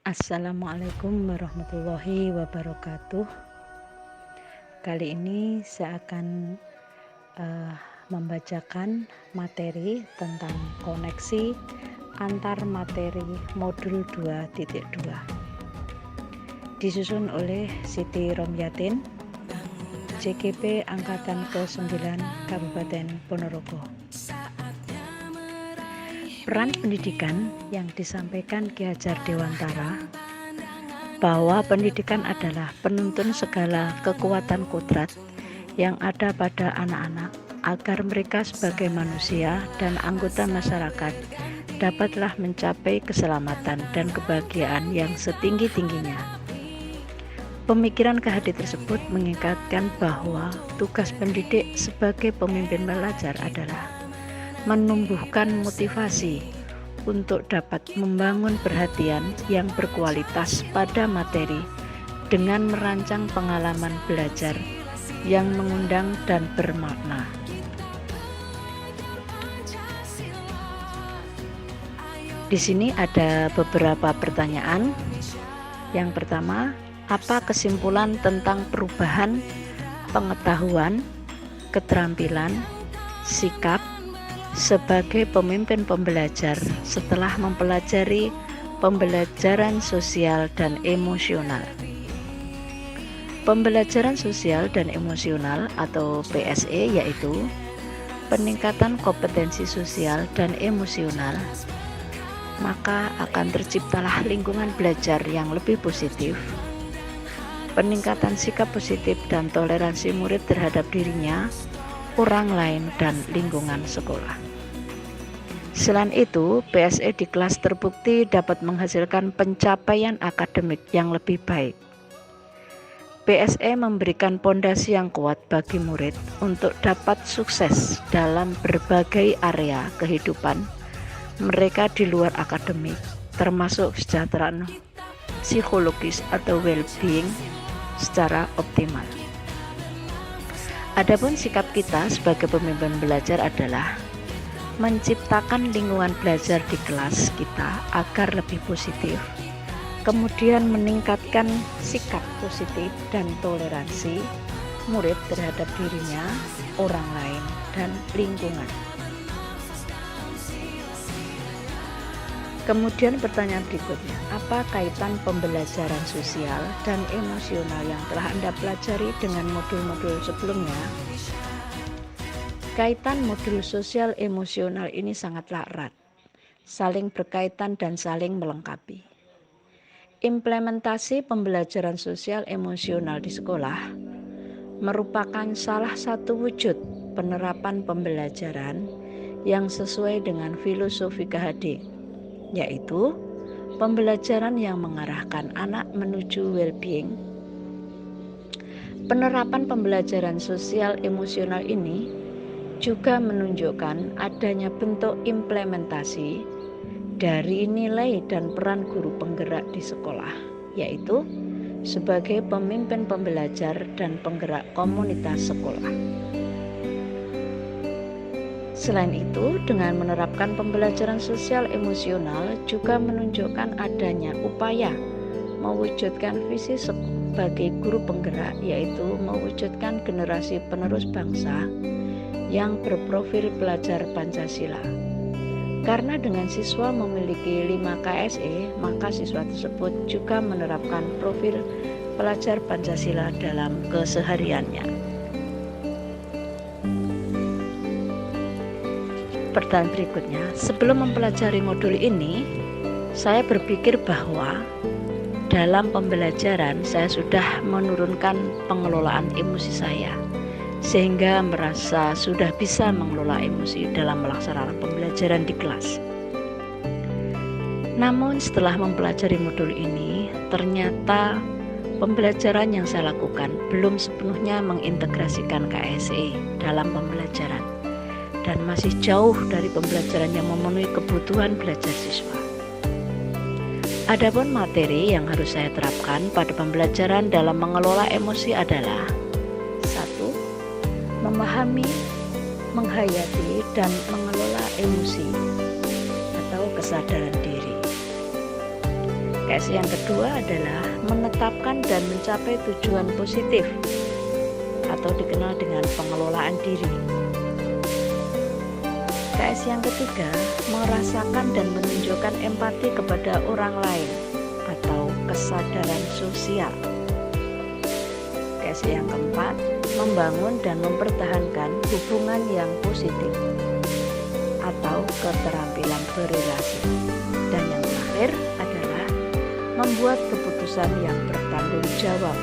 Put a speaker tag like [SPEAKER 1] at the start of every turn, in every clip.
[SPEAKER 1] Assalamualaikum warahmatullahi wabarakatuh. Kali ini saya akan membacakan materi tentang koneksi antar materi modul 2.2 disusun oleh Siti Romyatin, JGP Angkatan ke-9 Kabupaten Ponorogo. Peran pendidikan yang disampaikan Ki Hajar Dewantara bahwa pendidikan adalah penuntun segala kekuatan kodrat yang ada pada anak-anak agar mereka sebagai manusia dan anggota masyarakat dapatlah mencapai keselamatan dan kebahagiaan yang setinggi-tingginya. Pemikiran Ki tersebut mengingatkan bahwa tugas pendidik sebagai pemimpin belajar adalah menumbuhkan motivasi untuk dapat membangun perhatian yang berkualitas pada materi dengan merancang pengalaman belajar yang mengundang dan bermakna. Di sini ada beberapa pertanyaan. Yang pertama, apa kesimpulan tentang perubahan pengetahuan, keterampilan, sikap sebagai pemimpin pembelajar setelah mempelajari pembelajaran sosial dan emosional? Pembelajaran sosial dan emosional atau PSE yaitu peningkatan kompetensi sosial dan emosional, maka akan terciptalah lingkungan belajar yang lebih positif, peningkatan sikap positif dan toleransi murid terhadap dirinya, orang lain, dan lingkungan sekolah. Selain itu, PSE di kelas terbukti dapat menghasilkan pencapaian akademik yang lebih baik. PSE memberikan pondasi yang kuat bagi murid untuk dapat sukses dalam berbagai area kehidupan mereka di luar akademik, termasuk kesejahteraan psikologis atau well-being secara optimal. Adapun sikap kita sebagai pemimpin belajar adalah menciptakan lingkungan belajar di kelas kita agar lebih positif, kemudian meningkatkan sikap positif dan toleransi murid terhadap dirinya, orang lain, dan lingkungan. Kemudian pertanyaan berikutnya, apa kaitan pembelajaran sosial dan emosional yang telah Anda pelajari dengan modul-modul sebelumnya? Kaitan modul sosial emosional ini sangatlah erat, saling berkaitan dan saling melengkapi. Implementasi pembelajaran sosial emosional di sekolah merupakan salah satu wujud penerapan pembelajaran yang sesuai dengan filosofi KHD, yaitu pembelajaran yang mengarahkan anak menuju well-being. Penerapan pembelajaran sosial emosional ini juga menunjukkan adanya bentuk implementasi dari nilai dan peran guru penggerak di sekolah, yaitu sebagai pemimpin pembelajar dan penggerak komunitas sekolah. Selain itu, dengan menerapkan pembelajaran sosial emosional juga menunjukkan adanya upaya mewujudkan visi sebagai guru penggerak, yaitu mewujudkan generasi penerus bangsa yang berprofil pelajar Pancasila. Karena dengan siswa memiliki 5 KSE, maka siswa tersebut juga menerapkan profil pelajar Pancasila dalam kesehariannya. Pertanyaan berikutnya, sebelum mempelajari modul ini, saya berpikir bahwa dalam pembelajaran saya sudah menurunkan pengelolaan emosi saya, sehingga merasa sudah bisa mengelola emosi dalam melaksanakan pembelajaran di kelas. Namun setelah mempelajari modul ini, ternyata pembelajaran yang saya lakukan belum sepenuhnya mengintegrasikan KSE dalam pembelajaran, dan masih jauh dari pembelajaran yang memenuhi kebutuhan belajar siswa. Adapun materi yang harus saya terapkan pada pembelajaran dalam mengelola emosi adalah: 1. Memahami, menghayati, dan mengelola emosi atau kesadaran diri. KS yang kedua adalah menetapkan dan mencapai tujuan positif atau dikenal dengan pengelolaan diri. KS yang ketiga, merasakan dan menunjukkan empati kepada orang lain atau kesadaran sosial. KS yang keempat, membangun dan mempertahankan hubungan yang positif atau keterampilan berrelasi. Dan yang terakhir adalah membuat keputusan yang bertanggung jawab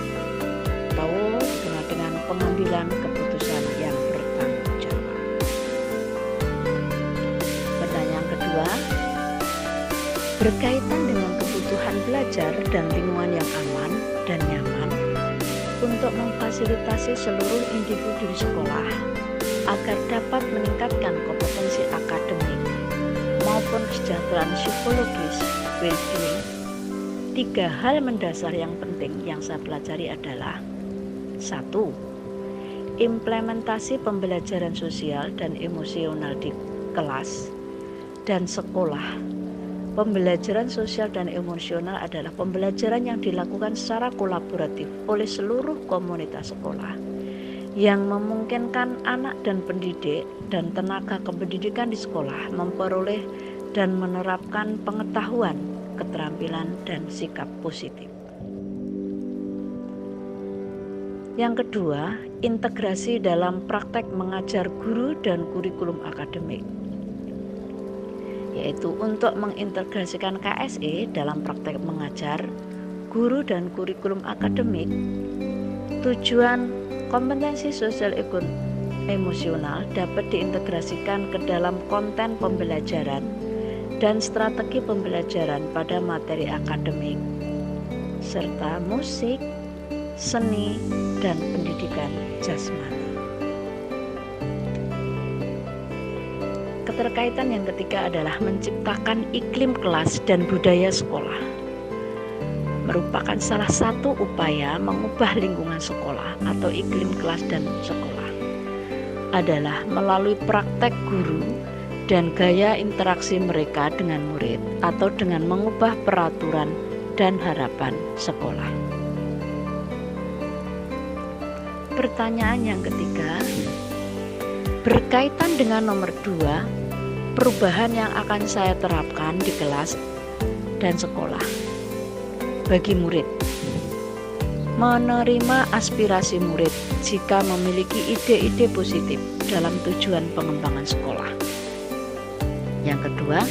[SPEAKER 1] atau dikenal dengan pengambilan keputusan yang bertanggung jawab. Pertanyaan kedua, berkaitan dengan kebutuhan belajar dan lingkungan yang aman dan nyaman untuk memfasilitasi seluruh individu di sekolah agar dapat meningkatkan kompetensi akademik maupun kesejahteraan psikologis well-being. 3 hal mendasar yang penting yang saya pelajari adalah 1. Implementasi pembelajaran sosial dan emosional di kelas dan sekolah. Pembelajaran sosial dan emosional adalah pembelajaran yang dilakukan secara kolaboratif oleh seluruh komunitas sekolah yang memungkinkan anak dan pendidik dan tenaga kependidikan di sekolah memperoleh dan menerapkan pengetahuan, keterampilan, dan sikap positif. Yang kedua, integrasi dalam praktek mengajar guru dan kurikulum akademik, yaitu untuk mengintegrasikan KSE dalam praktek mengajar guru dan kurikulum akademik. Tujuan kompetensi sosial emosional dapat diintegrasikan ke dalam konten pembelajaran dan strategi pembelajaran pada materi akademik, serta musik, seni, dan pendidikan jasmani. Keterkaitan yang ketiga adalah menciptakan iklim kelas dan budaya sekolah. Merupakan salah satu upaya mengubah lingkungan sekolah atau iklim kelas dan sekolah adalah melalui praktek guru dan gaya interaksi mereka dengan murid atau dengan mengubah peraturan dan harapan sekolah. Pertanyaan yang ketiga, berkaitan dengan nomor 2, perubahan yang akan saya terapkan di kelas dan sekolah bagi murid. Menerima aspirasi murid jika memiliki ide-ide positif dalam tujuan pengembangan sekolah. Yang kedua,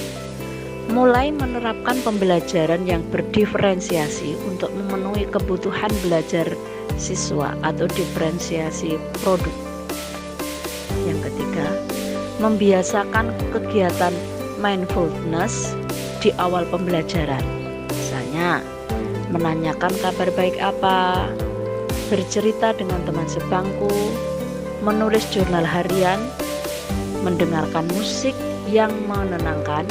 [SPEAKER 1] mulai menerapkan pembelajaran yang berdiferensiasi untuk memenuhi kebutuhan belajar siswa atau diferensiasi produk. Yang ketiga, membiasakan kegiatan mindfulness di awal pembelajaran. Misalnya, menanyakan kabar baik apa, bercerita dengan teman sebangku, menulis jurnal harian, mendengarkan musik yang menenangkan,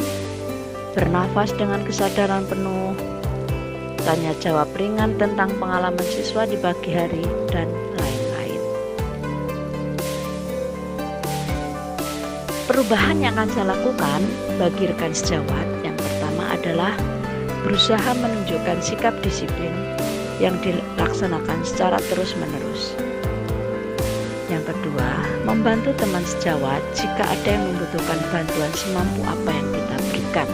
[SPEAKER 1] bernafas dengan kesadaran penuh, tanya jawab ringan tentang pengalaman siswa di pagi hari, dan lain-lain. Perubahan yang akan saya lakukan bagi rekan sejawat yang pertama adalah berusaha menunjukkan sikap disiplin yang dilaksanakan secara terus-menerus. Yang kedua, membantu teman sejawat jika ada yang membutuhkan bantuan semampu apa yang kita berikan.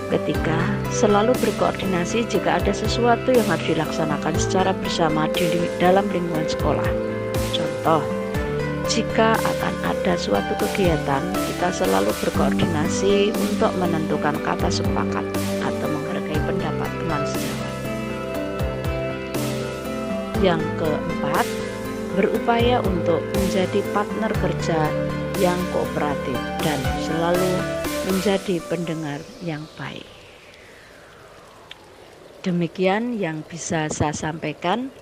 [SPEAKER 1] Ketiga, selalu berkoordinasi jika ada sesuatu yang harus dilaksanakan secara bersama dalam lingkungan sekolah. Contoh, jika akan ada suatu kegiatan, kita selalu berkoordinasi untuk menentukan kata sepakat atau menghargai pendapat teman sejawat. Yang keempat, berupaya untuk menjadi partner kerja yang kooperatif dan selalu menjadi pendengar yang baik. Demikian yang bisa saya sampaikan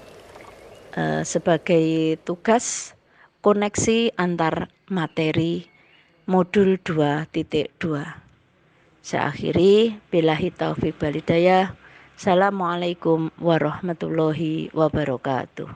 [SPEAKER 1] sebagai tugas koneksi antar materi modul 2.2. Saya akhiri, billahi taufiq wal hidayah. Assalamualaikum warahmatullahi wabarakatuh.